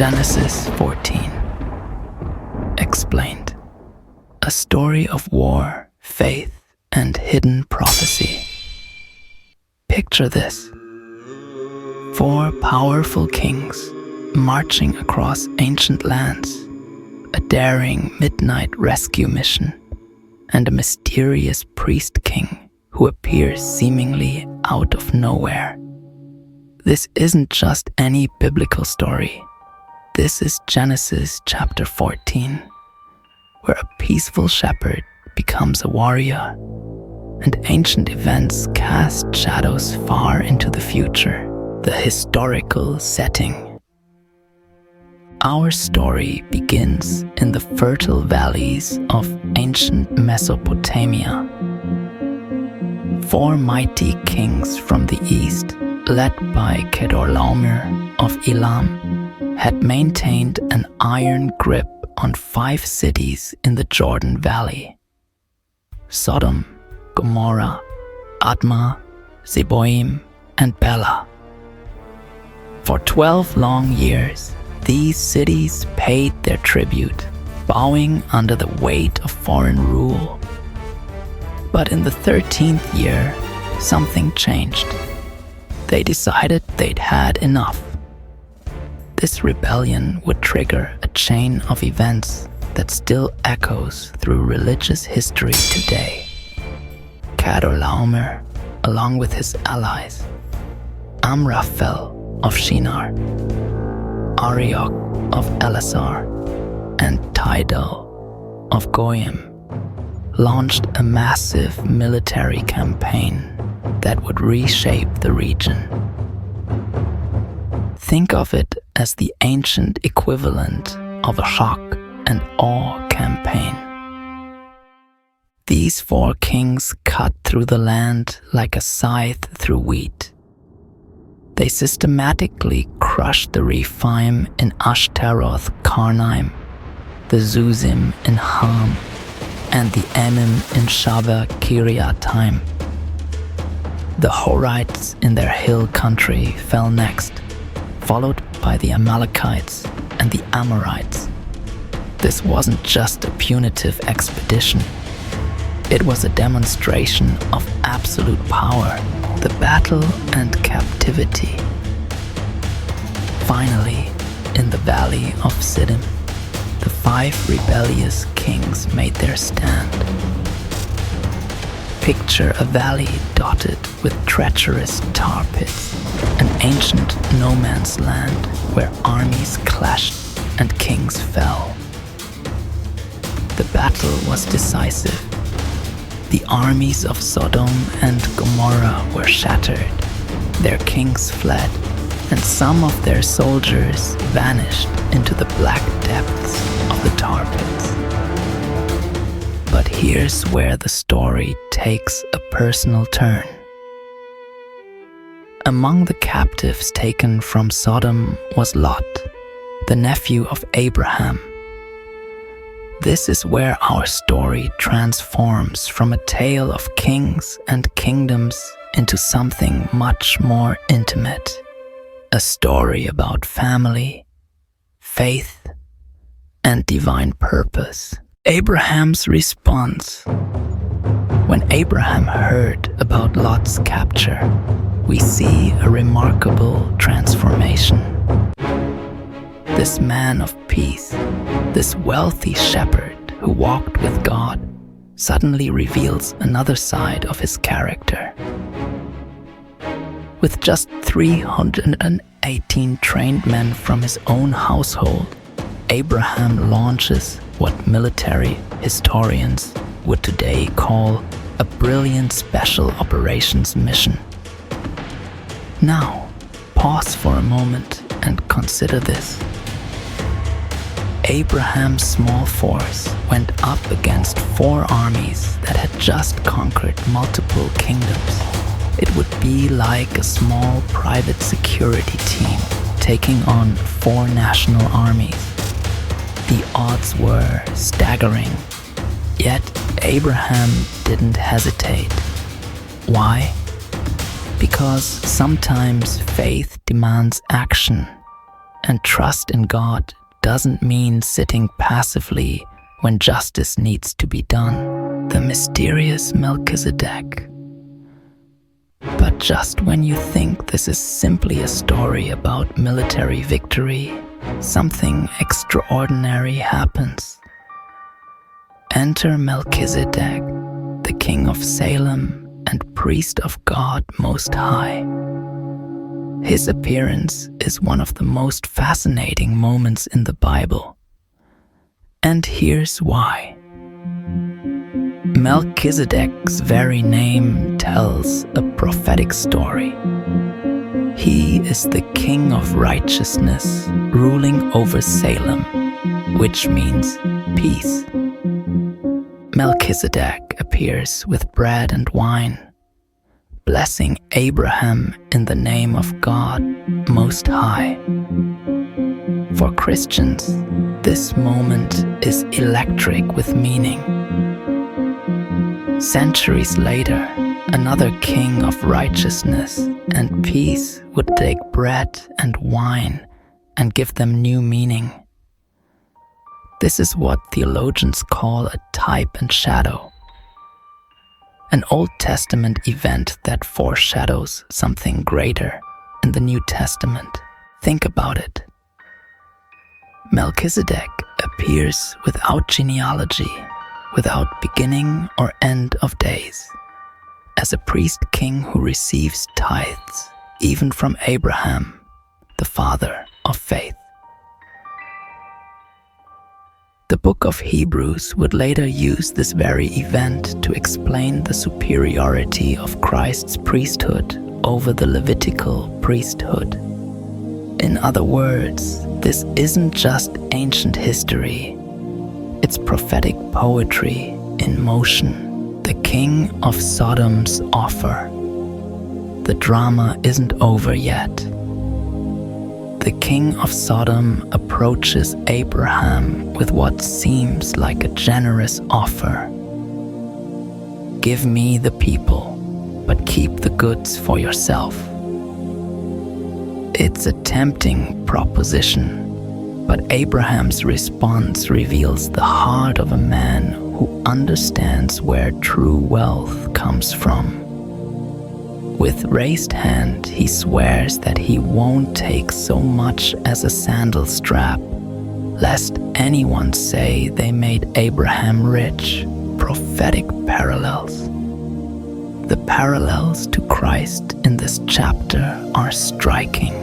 Genesis 14. Explained. A story of war, faith, and hidden prophecy. Picture this. 4 powerful kings marching across ancient lands, a daring midnight rescue mission, and a mysterious priest king who appears seemingly out of nowhere. This isn't just any biblical story. This is Genesis chapter 14, where a peaceful shepherd becomes a warrior, and ancient events cast shadows far into the future, the historical setting. Our story begins in the fertile valleys of ancient Mesopotamia. 4 mighty kings from the east, led by Chedorlaomer of Elam, had maintained an iron grip on 5 cities in the Jordan Valley: Sodom, Gomorrah, Admah, Zeboim, and Bela. For 12 long years, these cities paid their tribute, bowing under the weight of foreign rule. But in the 13th year, something changed. They decided they'd had enough. This rebellion would trigger a chain of events that still echoes through religious history today. Chedorlaomer, along with his allies, Amraphel of Shinar, Arioch of Elasar, and Tidal of Goyim, launched a massive military campaign that would reshape the region. Think of it as the ancient equivalent of a shock and awe campaign. These 4 kings cut through the land like a scythe through wheat. They systematically crushed the Rephaim in Ashtaroth Karnaim, the Zuzim in Ham, and the Emim in Shaveh Kiriataim. The Horites in their hill country fell next, followed by the Amalekites and the Amorites. This wasn't just a punitive expedition. It was a demonstration of absolute power, the battle and captivity. Finally, in the valley of Siddim, the 5 rebellious kings made their stand. Picture a valley dotted with treacherous tar pits, an ancient no man's land where armies clashed and kings fell. The battle was decisive. The armies of Sodom and Gomorrah were shattered, their kings fled, and some of their soldiers vanished into the black depths of the tar pits. But here's where the story takes a personal turn. Among the captives taken from Sodom was Lot, the nephew of Abraham. This is where our story transforms from a tale of kings and kingdoms into something much more intimate. A story about family, faith, and divine purpose. Abraham's response. When Abraham heard about Lot's capture, we see a remarkable transformation. This man of peace, this wealthy shepherd who walked with God, suddenly reveals another side of his character. With just 318 trained men from his own household, Abraham launches what military historians would today call a brilliant special operations mission. Now, pause for a moment and consider this. Abraham's small force went up against 4 armies that had just conquered multiple kingdoms. It would be like a small private security team taking on 4 national armies. The odds were staggering, yet Abraham didn't hesitate. Why? Because sometimes faith demands action, And trust in God doesn't mean sitting passively when justice needs to be done. The mysterious Melchizedek. But just when you think this is simply a story about military victory, something extraordinary happens. Enter Melchizedek, the king of Salem and priest of God Most High. His appearance is one of the most fascinating moments in the Bible. And here's why. Melchizedek's very name tells a prophetic story. He is the king of righteousness, ruling over Salem, which means peace. Melchizedek appears with bread and wine, blessing Abraham in the name of God Most High. For Christians, this moment is electric with meaning. Centuries later, another king of righteousness and peace would take bread and wine and give them new meaning. This is what theologians call a type and shadow, an Old Testament event that foreshadows something greater in the New Testament. Think about it. Melchizedek appears without genealogy, without beginning or end of days, as a priest-king who receives tithes, even from Abraham, the father of faith. The book of Hebrews would later use this very event to explain the superiority of Christ's priesthood over the Levitical priesthood. In other words, this isn't just ancient history, it's prophetic poetry in motion. The king of Sodom's offer. The drama isn't over yet. The king of Sodom approaches Abraham with what seems like a generous offer. Give me the people, but keep the goods for yourself. It's a tempting proposition, but Abraham's response reveals the heart of a man who understands where true wealth comes from. With raised hand, he swears that he won't take so much as a sandal strap, lest anyone say they made Abraham rich. Prophetic parallels. The parallels to Christ in this chapter are striking.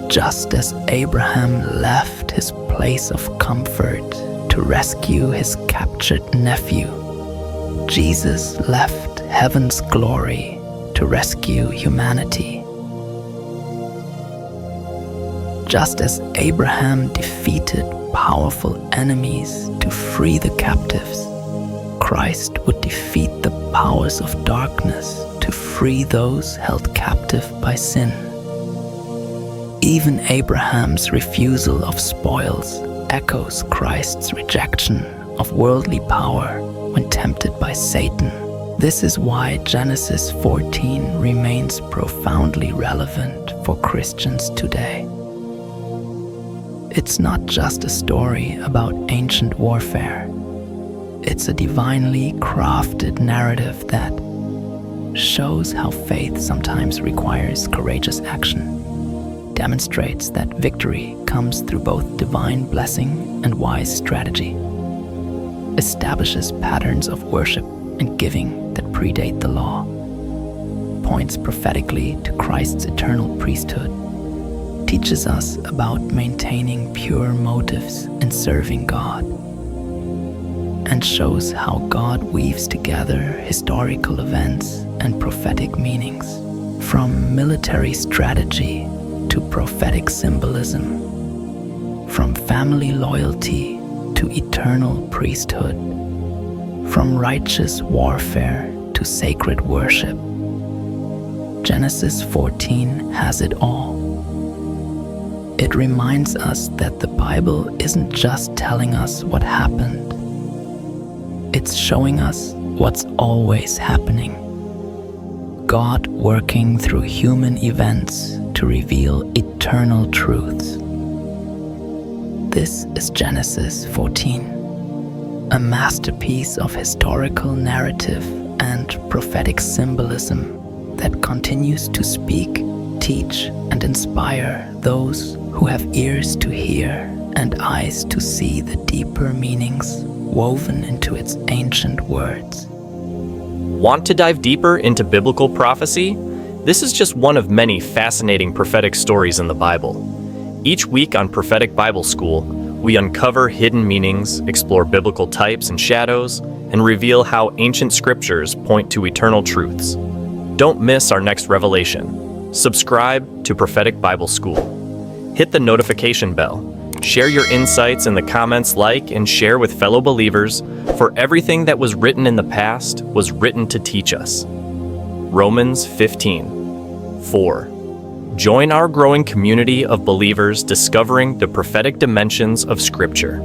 Just as Abraham left his place of comfort to rescue his captured nephew, Jesus left heaven's glory to rescue humanity. Just as Abraham defeated powerful enemies to free the captives, Christ would defeat the powers of darkness to free those held captive by sin. Even Abraham's refusal of spoils echoes Christ's rejection of worldly power when tempted by Satan. This is why Genesis 14 remains profoundly relevant for Christians today. It's not just a story about ancient warfare. It's a divinely crafted narrative that shows how faith sometimes requires courageous action, demonstrates that victory comes through both divine blessing and wise strategy, establishes patterns of worship and giving that predate the law, points prophetically to Christ's eternal priesthood, teaches us about maintaining pure motives in serving God, and shows how God weaves together historical events and prophetic meanings, from military strategy to prophetic symbolism, from family loyalty to eternal priesthood, from righteous warfare to sacred worship. Genesis 14 has it all. It reminds us that the Bible isn't just telling us what happened. It's showing us what's always happening. God working through human events to to reveal eternal truths. This is Genesis 14, a masterpiece of historical narrative and prophetic symbolism that continues to speak, teach, and inspire those who have ears to hear and eyes to see the deeper meanings woven into its ancient words. Want to dive deeper into biblical prophecy? This is just one of many fascinating prophetic stories in the Bible. Each week on Prophetic Bible School, we uncover hidden meanings, explore biblical types and shadows, and reveal how ancient scriptures point to eternal truths. Don't miss our next revelation. Subscribe to Prophetic Bible School. Hit the notification bell. Share your insights in the comments, like and share with fellow believers, for everything that was written in the past was written to teach us. Romans 15:4. Join our growing community of believers discovering the prophetic dimensions of Scripture.